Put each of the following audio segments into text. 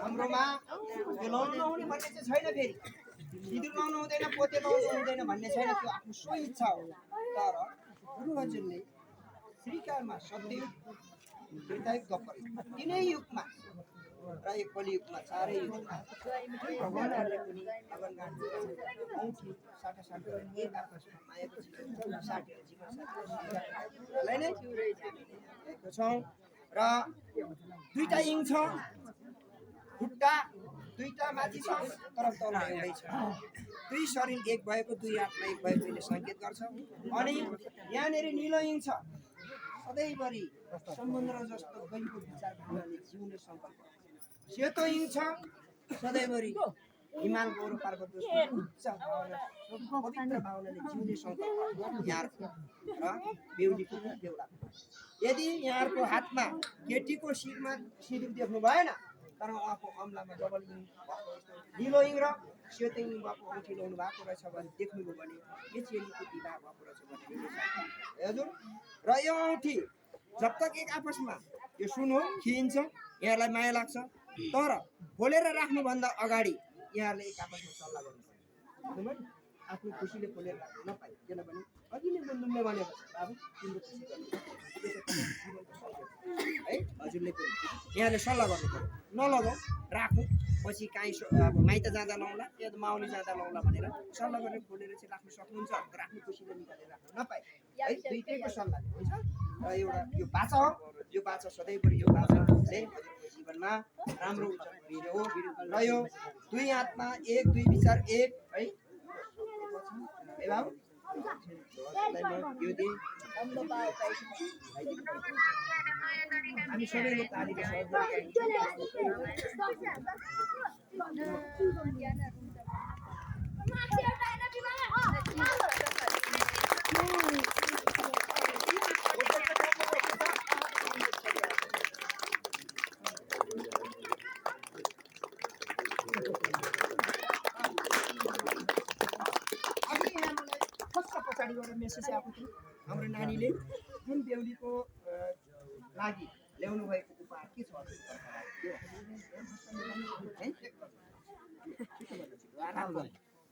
हाम्रोमा त्यो लाउनु नहुने भन्ने चाहिँ छैन फेरि सिन्दुर लाउनु हुँदैन पोते लाउनु हुँदैन भन्ने छैन त्यो आफ्नो सो इच्छा हो तर गुरु हजुरले श्रीकालमा सत्य त्रेतायुग द्वापर तीनै युगमा र एक कलियुगमा चारै युगमा भगवानहरूले पनि औँठी साटासाट एक आपसमा मायाको जीवन साटेर जीवन साथीलाई नै दिएको छौँ र दुईटा इङ छ खुट्टा दुईटा माथि छ तर तल एउटै छ दुई शरीर एक भएको दुई आत्मा एक भएको यसले सङ्केत गर्छ अनि यहाँनिर निलो इङ छ सधैँभरि समुद्र जस्तो गहिरो विचार भावनाले जिउने सङ्कल्प सेतो इङ छ सधैँभरि हिमाल गौरव पार्वत जस्तो उच्च भावना पवित्र भावनाले जिउने सङ्कल्प यहाँको र बेहुलीको बेहुला यदि यहाँको हातमा केटीको शिरमा सिन्दुर देख्नु भएन तर उहाँको अम्लामा डबल इङ निलो इङ र सेतो इङ भएको औँठी लाउनु भएको रहेछ भने देख्नुभयो भने यो चेलीको विवाह भएको रहेछ भने हजुर र यो औँठी जब तक एक आपसमा यो सुन हो खिइन्छ यहाँलाई माया लाग्छ तर खोलेर राख्नुभन्दा अगाडि यहाँहरूले एक आपसमा सल्लाह गर्नुपर्छ आफ्नो खुसीले खोलेर राख्नु नपाइ किनभने अघि नै बन्धुले भनेको छ बाबु तिम्रो खुसी गर्नु है हजुरले पनि यहाँले सल्लाह गर्नु पर्यो नलगाऊ राखौँ पछि काहीँ अब माइत जाँदा लाउँला या त माउली जाँदा लाउँला भनेर सल्लाह गरेर खोलेर चाहिँ राख्नु सक्नुहुन्छ तर आफ्नो खुसीले निकालेर राख्नु नपाइ है दुईटैको सल्लाह हुन्छ र एउटा यो बाचा हो यो बाचा सधैँभरि यो बाचाले हजुरको जीवनमा राम्रो भिडियो हो र यो दुई आत्मा एक दुई विचार एक है बाबु यो दिन हामी सबैले तालीले मेसेज आएको थियो हाम्रो नानीले जुन बेहुलीको लागि ल्याउनु भएको उपहार के छ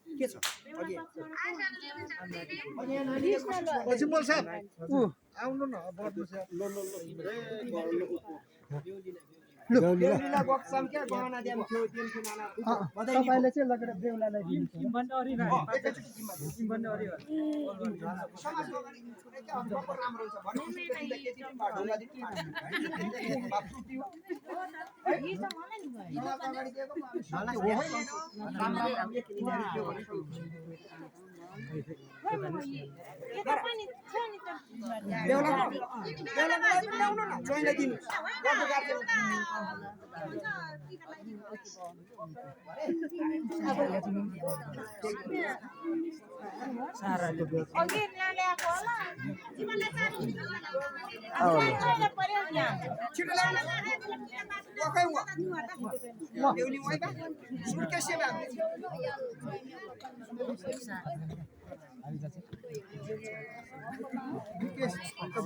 के छ आउनु न बेहुलीलाई बक्सम के गहना दिएको थियो दिनको नाना तपाईले चाहिँ लगेर बेहुलालाई दिनु किम्बन अरि किम्बन अरि समाजको अगाडि छुटे के अब बक्कर राम्रो हुन्छ भन्ने त्यतिले केटी पनि ढुङ्गा दिनु बाप सुत्यो है यो त मलाई नि भयो अगाडि दिएको हो है राम्रो हामीले किनेर दियो भने यता पनि छ नि त बेहुला ल्याउनु न जोइले दिनु गर्नु गार्जेन सारा अघि ल्याएको होला तिमीलाई चाहिँ पर्यो यहाँ छिटो ल्याउनु ओके वा बेहुली वही बा सुटकेस बा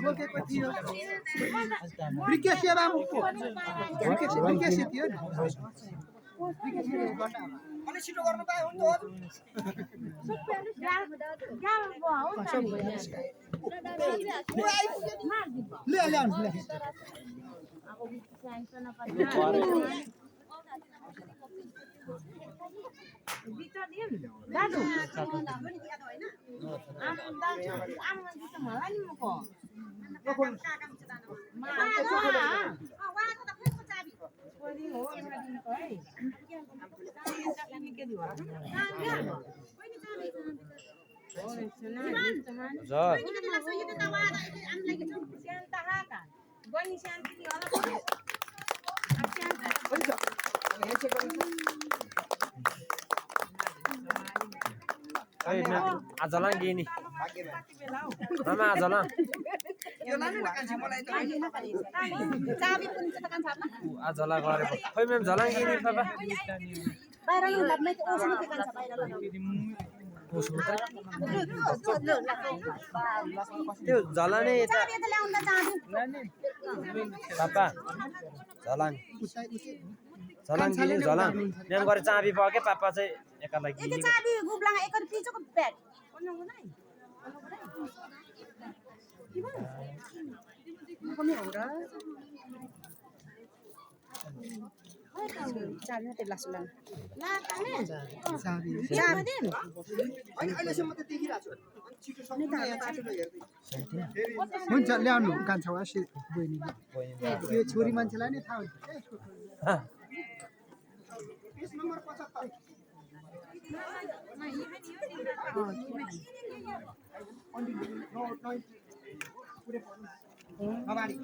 बोकेको थियो ब्रिकेस बाबुको ब्रिकेस थियो अनि छिटो गर्नु पाए हुन्छ आजला गेनी मामा आजला आजला गरे खै मेम झलाङ गेनी पापा त्यो झलाने यता पापा झलाङ झलाङ गिनी झलाङ नेम गरे चाबी भयो के पापा चाहिँ एकालाई एक चाबी गुब्लाङ एक पिचोको ब्याग कमी हो र चाबी मात्रै लासुला ला काने चाबी चाबी अहिलेसम्म त देखिरहेको छु अनि छिटो सक्नु यहाँ छिटो हेर्दै हुन्छ ल्याउनु कान्छा वासी बहिनी यो छोरी मान्छेलाई नै थाहा हुन्छ पेज नम्बर 75 अगाडि